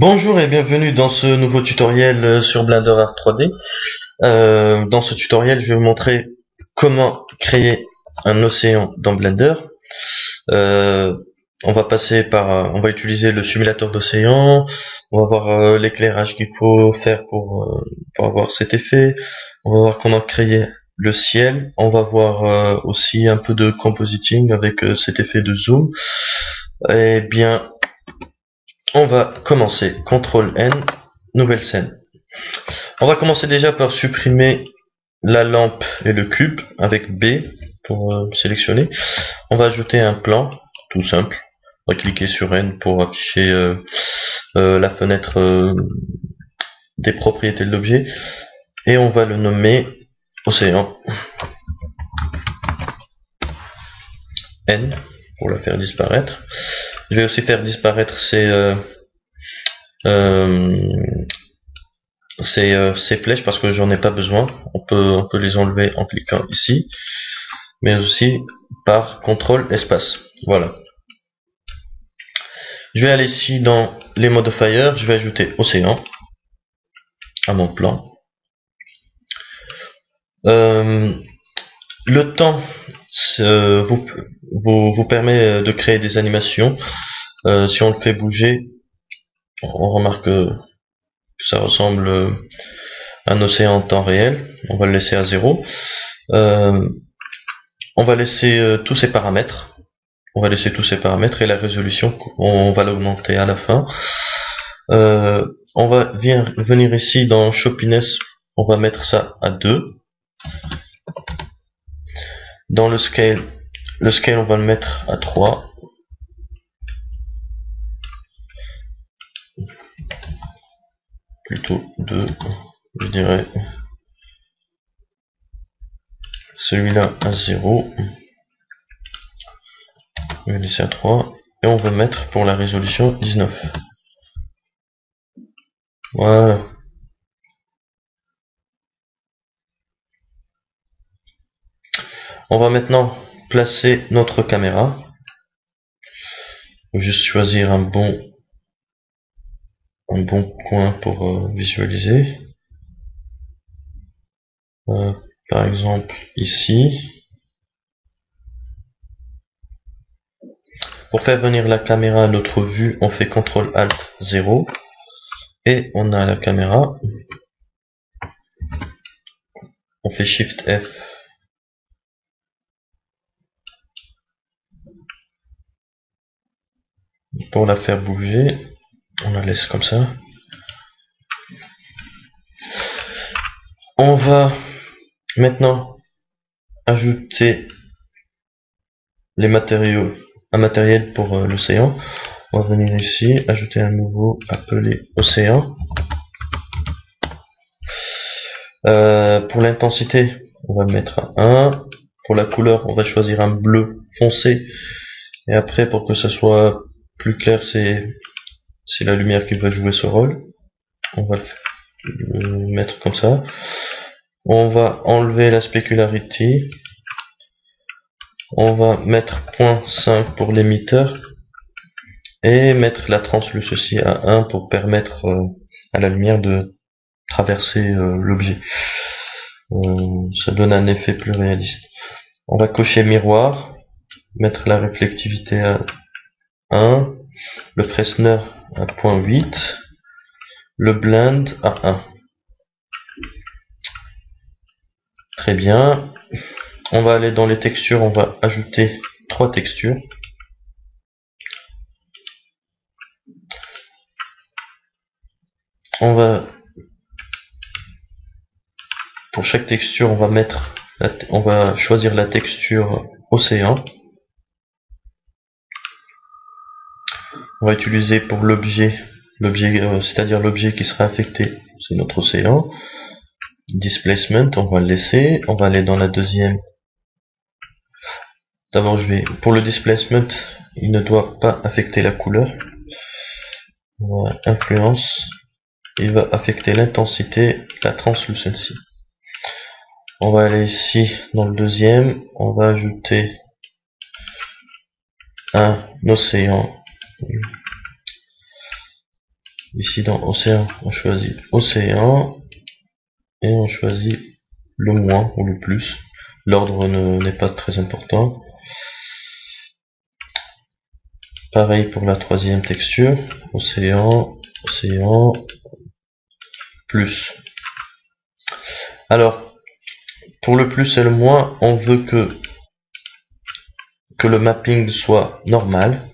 Bonjour et bienvenue dans ce nouveau tutoriel sur Blender Art 3D. Dans ce tutoriel, je vais vous montrer comment créer un océan dans Blender. On va utiliser le simulateur d'océan. On va voir l'éclairage qu'il faut faire pour avoir cet effet. On va voir comment créer le ciel. On va voir aussi un peu de compositing avec cet effet de zoom. Eh bien, on va commencer. CTRL N, nouvelle scène. On va commencer déjà par supprimer la lampe et le cube avec B pour sélectionner. On va ajouter un plan, tout simple. On va cliquer sur N pour afficher la fenêtre des propriétés de l'objet. Et on va le nommer océan. N pour le faire disparaître. Je vais aussi faire disparaître ces flèches parce que j'en ai pas besoin. On peut les enlever en cliquant ici, mais aussi par CTRL espace. Voilà. Je vais aller ici dans les modifiers. Je vais ajouter océan à mon plan. Le temps vous permet de créer des animations. Si on le fait bouger, on remarque que ça ressemble à un océan en temps réel. On va le laisser à 0. On va laisser tous ces paramètres. On va laisser tous ces paramètres et la résolution, on va l'augmenter à la fin. On va venir ici dans Choppiness, on va mettre ça à 2. Dans le scale on va le mettre à 3. Plutôt 2, je dirais. Celui-là à 0. On va laisser à 3. Et on va mettre pour la résolution 19. Voilà. On va maintenant placer notre caméra. Juste choisir un bon coin pour visualiser. Par exemple ici. Pour faire venir la caméra à notre vue, on fait CTRL ALT 0 et on a la caméra. On fait SHIFT F. Pour la faire bouger, on la laisse comme ça. On va maintenant ajouter les matériaux, un matériel pour l'océan. On va venir ici, ajouter un nouveau appelé océan. Pour l'intensité, on va mettre à 1. Pour la couleur, on va choisir un bleu foncé. Et après, pour que ce soit plus clair, c'est la lumière qui va jouer ce rôle. On va le mettre comme ça. On va enlever la specularity. On va mettre 0.5 pour l'émetteur. Et mettre la transluce aussi à 1 pour permettre à la lumière de traverser l'objet. Ça donne un effet plus réaliste. On va cocher miroir, mettre la réflectivité à 1, le Fresnel à 0.8, le blend à 1. Très bien. On va aller dans les textures, on va ajouter 3 textures. Pour chaque texture, on va choisir la texture océan. On va utiliser pour l'objet, c'est-à-dire l'objet qui sera affecté, c'est notre océan. Displacement, on va le laisser. On va aller dans la deuxième. D'abord, pour le displacement, il ne doit pas affecter la couleur. Influence, il va affecter l'intensité, la translucency. On va aller ici dans le deuxième. On va ajouter un océan Ici dans océan, on choisit océan et on choisit le moins ou le plus. L'ordre n'est pas très important. Pareil pour la troisième texture, océan, océan, plus. Alors, pour le plus et le moins, on veut que le mapping soit normal.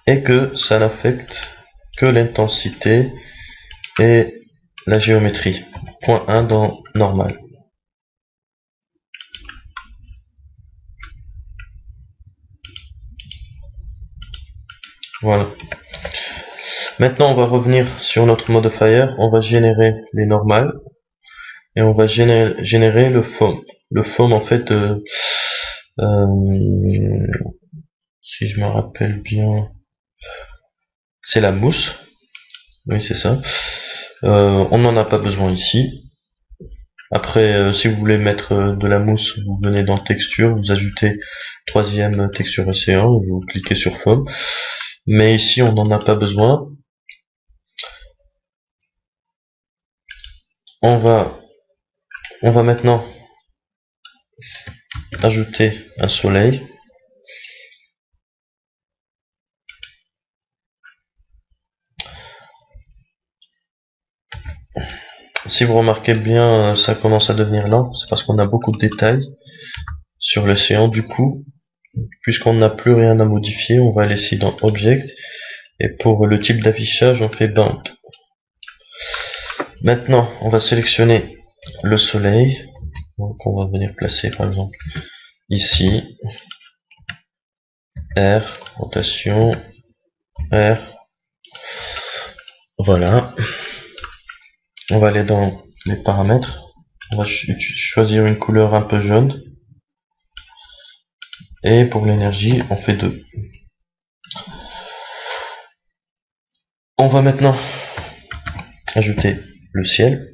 Et que ça n'affecte que l'intensité et la géométrie. Point 1 dans normal. Voilà. Maintenant, on va revenir sur notre modifier. On va générer les normales et on va générer le foam. Le foam, en fait, si je me rappelle bien, c'est la mousse. Oui, c'est ça. On n'en a pas besoin ici. Après, si vous voulez mettre de la mousse, vous venez dans texture, vous ajoutez troisième texture océan, vous cliquez sur foam. Mais ici, on n'en a pas besoin. On va maintenant ajouter un soleil. Si vous remarquez bien, ça commence à devenir lent, c'est parce qu'on a beaucoup de détails sur l'océan. Du coup, puisqu'on n'a plus rien à modifier, on va aller ici dans Object, et pour le type d'affichage, on fait Bound. Maintenant, on va sélectionner le soleil, donc on va venir placer par exemple ici, R, rotation, R, voilà. On va aller dans les paramètres, on va choisir une couleur un peu jaune, et pour l'énergie, on fait 2. On va maintenant ajouter le ciel,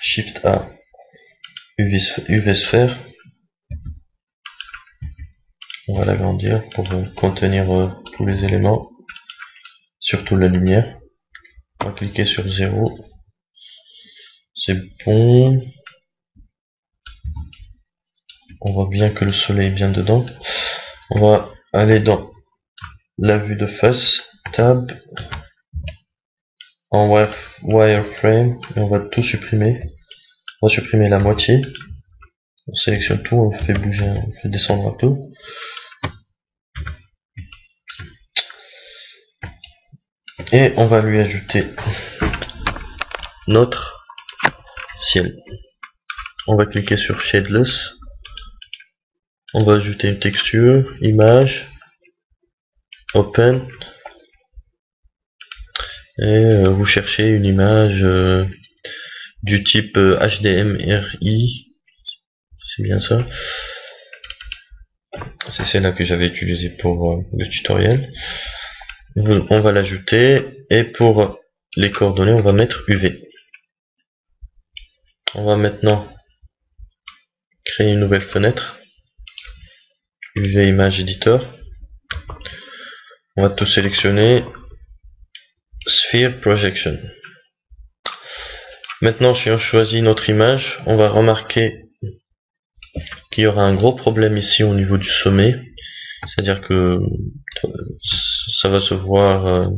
Shift A, UV sphère, on va l'agrandir pour contenir tous les éléments, surtout la lumière. On va cliquer sur 0, c'est bon. On voit bien que le soleil est bien dedans. On va aller dans la vue de face, Tab, en wireframe, et on va tout supprimer. On va supprimer la moitié. On sélectionne tout, on le fait bouger, on le fait descendre un peu. Et on va lui ajouter notre ciel. On va cliquer sur Shadeless. On va ajouter une texture, image, Open. Et vous cherchez une image du type HDMI. C'est bien ça. C'est celle-là que j'avais utilisée pour le tutoriel. On va l'ajouter et pour les coordonnées, on va mettre UV. On va maintenant créer une nouvelle fenêtre. UV Image Editor. On va tout sélectionner. Sphere Projection. Maintenant, si on choisit notre image, on va remarquer qu'il y aura un gros problème ici au niveau du sommet. C'est-à-dire que ça va se voir,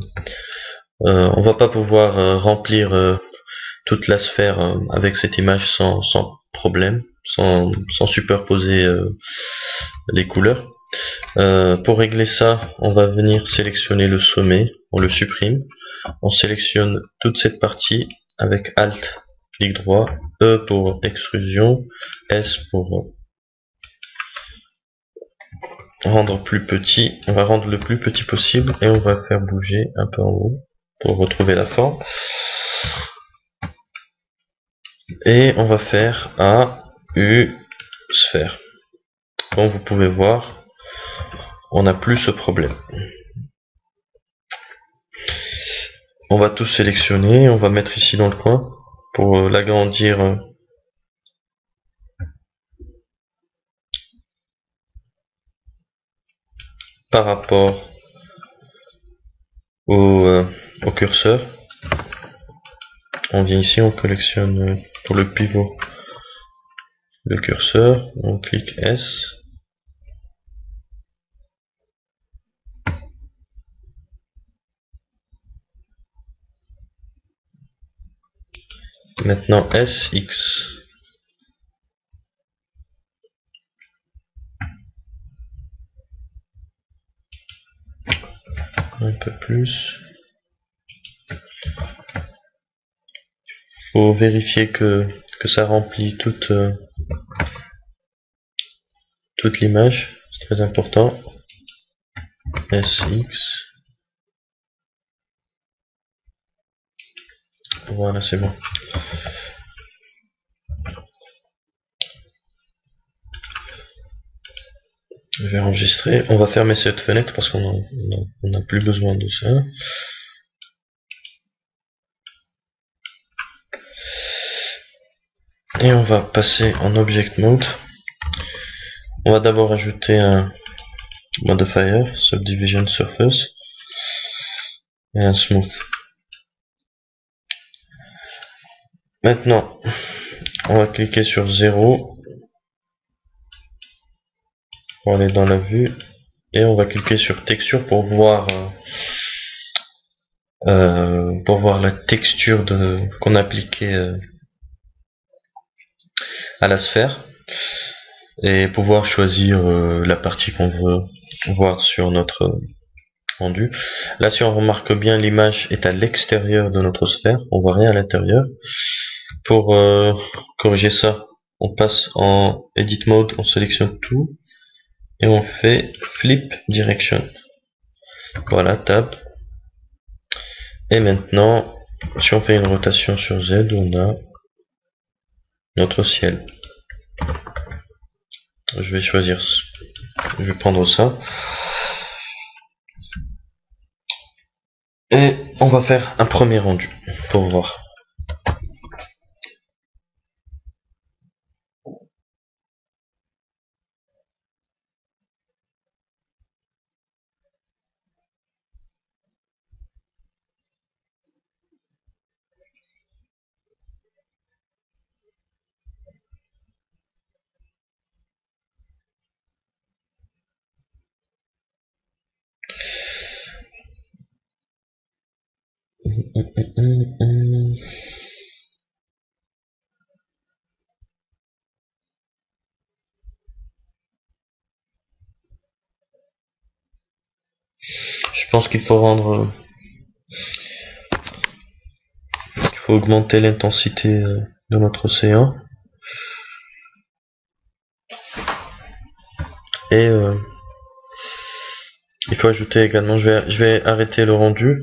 on va pas pouvoir remplir toute la sphère avec cette image sans problème, sans superposer les couleurs. Pour régler ça, on va venir sélectionner le sommet, on le supprime, on sélectionne toute cette partie avec Alt, clic droit, E pour extrusion, S pour rendre plus petit. On va rendre le plus petit possible et on va faire bouger un peu en haut pour retrouver la forme. Et on va faire A, U, sphère. Comme vous pouvez voir, on n'a plus ce problème. On va tout sélectionner, on va mettre ici dans le coin pour l'agrandir par rapport au curseur. On vient ici, on collectionne pour le pivot le curseur, on clique S. Maintenant SX. Un peu plus. Faut vérifier que ça remplit toute l'image, c'est très important. SX. Voilà, c'est bon. Je vais enregistrer. On va fermer cette fenêtre parce qu'on n'a plus besoin de ça. Et on va passer en Object Mode. On va d'abord ajouter un modifier, Subdivision Surface, et un Smooth. Maintenant, on va cliquer sur 0 pour aller dans la vue, et on va cliquer sur Texture pour voir la texture qu'on a appliquée à la sphère, et pouvoir choisir la partie qu'on veut voir sur notre rendu. Là, si on remarque bien, l'image est à l'extérieur de notre sphère, on voit rien à l'intérieur. Pour corriger ça, on passe en Edit Mode, on sélectionne tout et on fait Flip Direction. Voilà, Tab. Et maintenant, si on fait une rotation sur Z, on a notre ciel. Je vais choisir, je vais prendre ça. Et on va faire un premier rendu pour voir. Je pense qu'il faut augmenter l'intensité de notre océan. Et il faut ajouter également, je vais arrêter le rendu.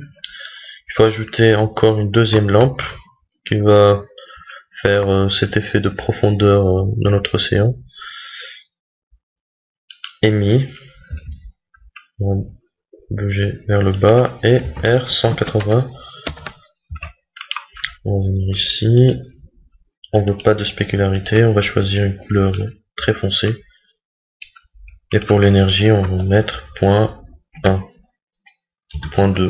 Il faut ajouter encore une deuxième lampe qui va faire cet effet de profondeur de notre océan. Émis. On va bouger vers le bas et R180. On va venir ici. On veut pas de spécularité. On va choisir une couleur très foncée. Et pour l'énergie, on va mettre 0.1, 0.2,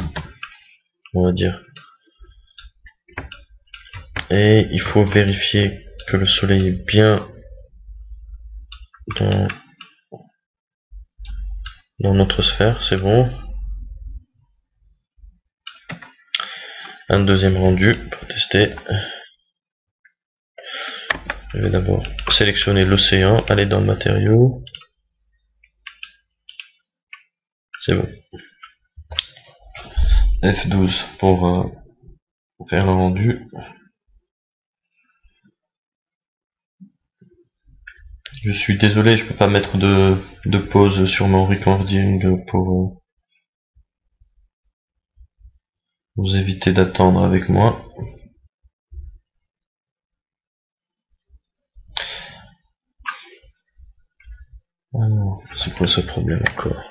on va dire. Et il faut vérifier que le soleil est bien dans notre sphère, c'est bon. Un deuxième rendu pour tester. Je vais d'abord sélectionner l'océan, aller dans le matériau. C'est bon. F12 pour faire le rendu. Je suis désolé, je peux pas mettre de pause sur mon recording pour vous éviter d'attendre avec moi. Alors, c'est quoi ce problème encore?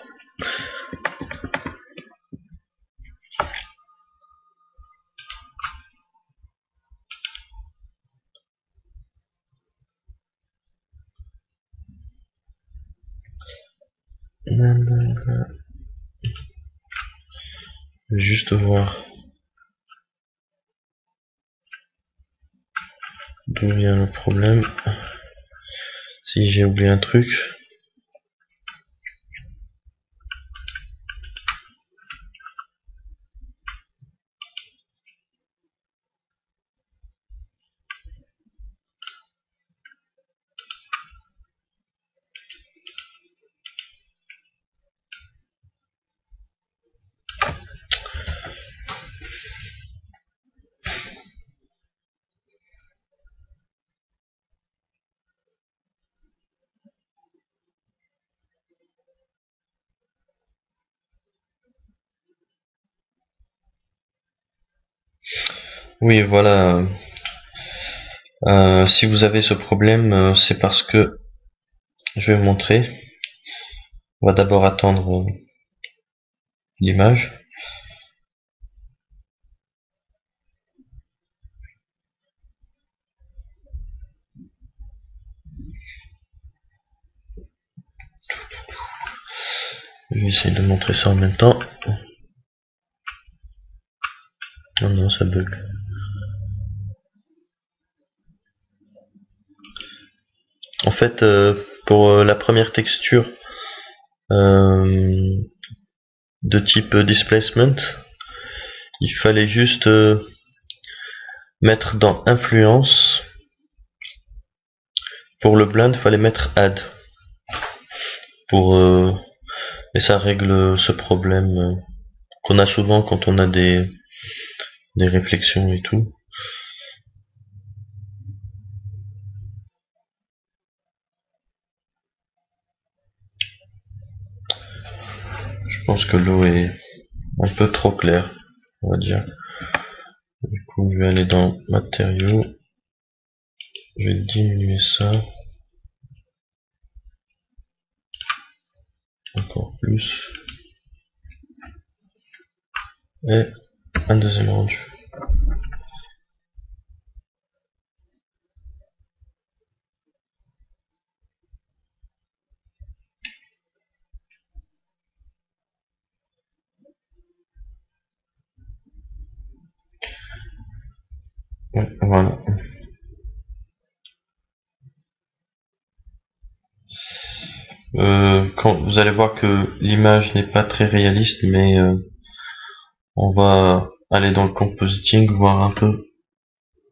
Je vais juste voir d'où vient le problème. Si j'ai oublié un truc. Oui, voilà. Si vous avez ce problème, c'est parce que je vais vous montrer. On va d'abord attendre l'image. Je vais essayer de montrer ça en même temps. Oh non, ça bug. En fait, pour la première texture de type displacement, il fallait juste mettre dans influence. Pour le blend, il fallait mettre add. Et ça règle ce problème qu'on a souvent quand on a des réflexions et tout. Je pense que l'eau est un peu trop claire, on va dire. Du coup, je vais aller dans matériaux. Je vais diminuer ça. Encore plus. Et un deuxième rendu. Voilà. Quand vous allez voir que l'image n'est pas très réaliste, mais on va aller dans le compositing, voir un peu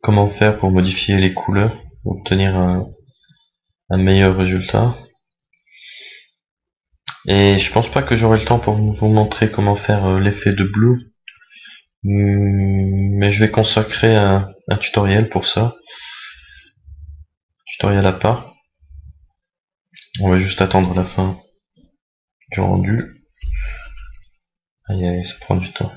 comment faire pour modifier les couleurs, pour obtenir un meilleur résultat. Et je pense pas que j'aurai le temps pour vous montrer comment faire l'effet de blue, mais je vais consacrer un tutoriel pour ça, tutoriel à part. On va juste attendre la fin du rendu. Aïe aïe, ça prend du temps.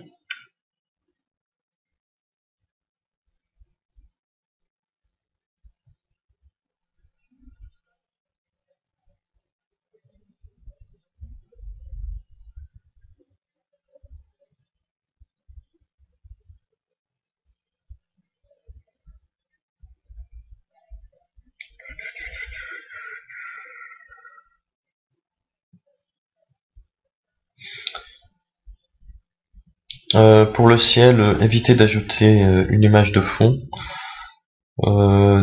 Pour le ciel, évitez d'ajouter une image de fond.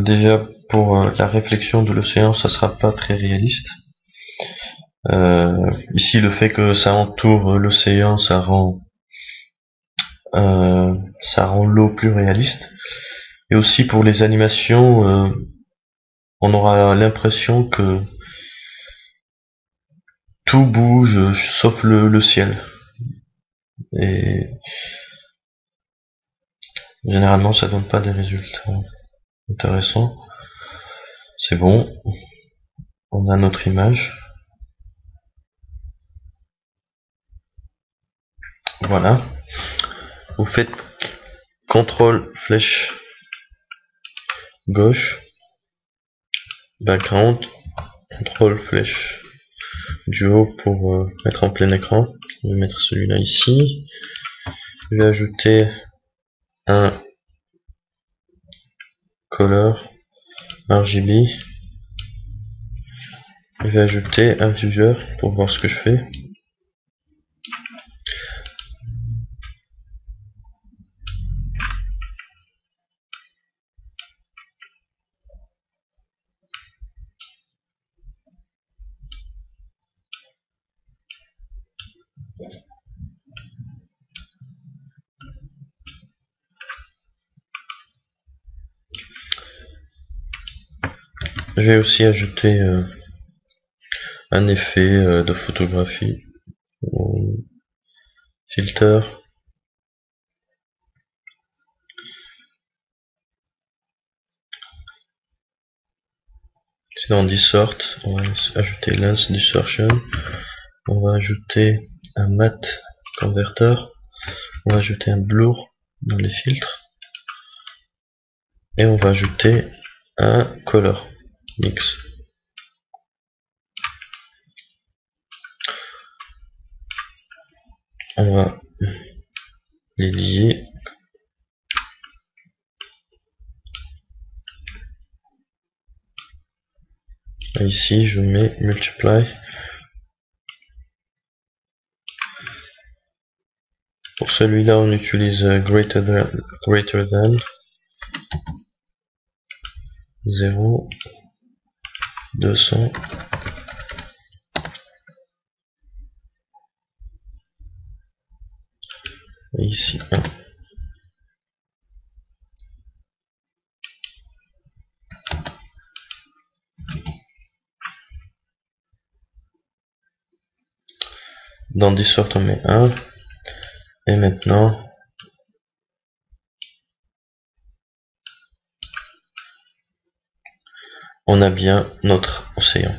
Déjà pour la réflexion de l'océan, ça sera pas très réaliste. Ici, le fait que ça entoure l'océan, ça rend l'eau plus réaliste. Et aussi pour les animations, on aura l'impression que tout bouge sauf le ciel. Et généralement, ça donne pas des résultats intéressants. C'est bon. On a notre image. Voilà. Vous faites CTRL flèche gauche, background, CTRL flèche du haut pour mettre en plein écran. Je vais mettre celui-là ici. Je vais ajouter un color RGB. Je vais ajouter un viewer pour voir ce que je fais. Je vais aussi ajouter un effet de photographie, filter. C'est dans Distort, on va ajouter Lens Distortion, on va ajouter un Matte Converter, on va ajouter un Blur dans les filtres, et on va ajouter un Color Mix. On va les lier. Et ici, je mets Multiply. Pour celui-là, on utilise greater than 0, 200. Et ici 1. Dans Distort, on met 1. Et maintenant, on a bien notre océan.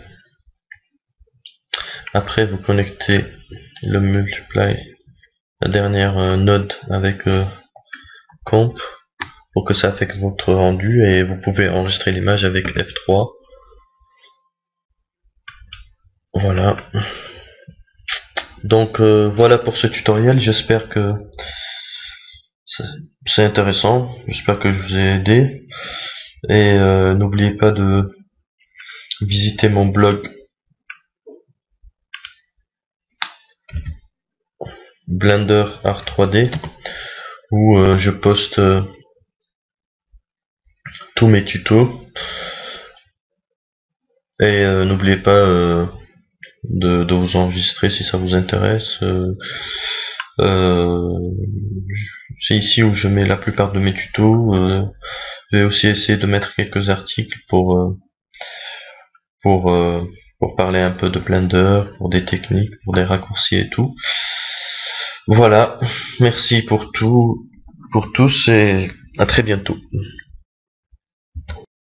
Après, vous connectez le Multiply, la dernière node avec Comp, pour que ça affecte votre rendu, et vous pouvez enregistrer l'image avec F3. Voilà. Donc voilà pour ce tutoriel, j'espère que c'est intéressant, j'espère que je vous ai aidé, et n'oubliez pas de visiter mon blog Blender Art 3D où je poste tous mes tutos, et n'oubliez pas de vous enregistrer si ça vous intéresse. C'est ici où je mets la plupart de mes tutos. Je vais aussi essayer de mettre quelques articles pour parler un peu de Blender, pour des techniques, pour des raccourcis et tout. Voilà, merci pour tous et à très bientôt.